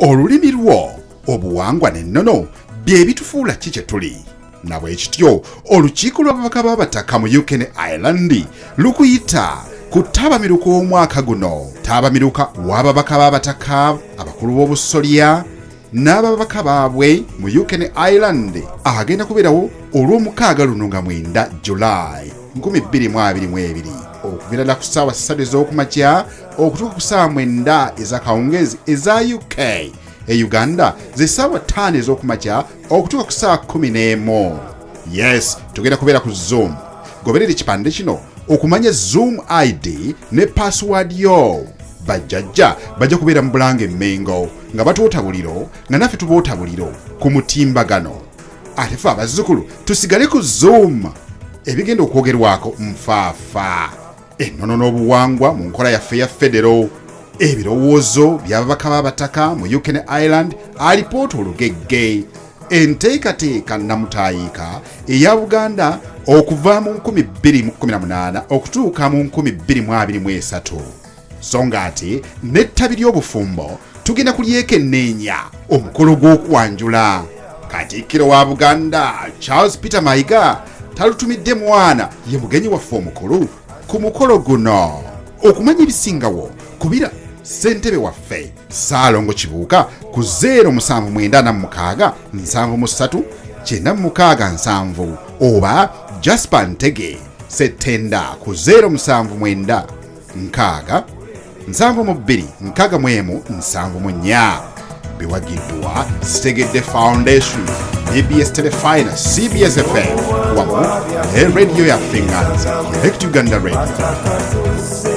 olulimi lwo obuwangwa n'ennono bye bitufuula ki kye tuli na bwe kityo olukiiko lw'ababaka b'abataka mu UK Ireland lukuyita ku Ttabamiruka omwaka guno. Ttabamiruka w'ababaka b'abataka abakulu b'obusolya n'ababaka baabwe mu UK Ireland agenda kubeerawo olw'omukaaga luno nga 9 July 2022 okuviira ku ssaawa 3 ez'okumakya okutuuka ku ssaawa 9 ez'akawungeezi eza UK. Uganda ze ssaawa 5 ez'okumakya okutuuka ku ssaawa 11. Yes, tugenda kubeera ku Zoom. Goberera ekipande kino okumanya Zoom ID ne password yo. Bajjajja bajja kubeera mu Bulange Mengo nga batuwota buliro nga naffe tuboota buliro ku mutimbagano. Ate ffe abazzukulu tusigale ku Zoom. Ebigenda okwogerwako nfaafa ennono n'obuwangwa mu nkola yaffe ya federo, ebirowoozo by'ababaka b'abataka mu UK Ireland alipoota olugegge, enteekateeka nnamutayiika eya Buganda okuva mu 2018 okutuuka mu 2023. So nga ate n'ettabi ly'obufumbo tugenda kulyekenneenya omukolo gw'okwanjula. Katikkiro wa Buganda Charles Peter Mayiga talutumidde mwana ye mugenyi waffe omukulu ku mukolo guno. Okumanya ebisingawo kubira ssentebe waffe Ssaalongo Kibuuka ku 0796 73 96 oba Jasper Ntege Settenda ku 079 6 72 64 biwagiddwa Sitegedde Foundation, BBS Telefina, CBS FM wamu ne radio ya Finlands, Connect Uganda Radio.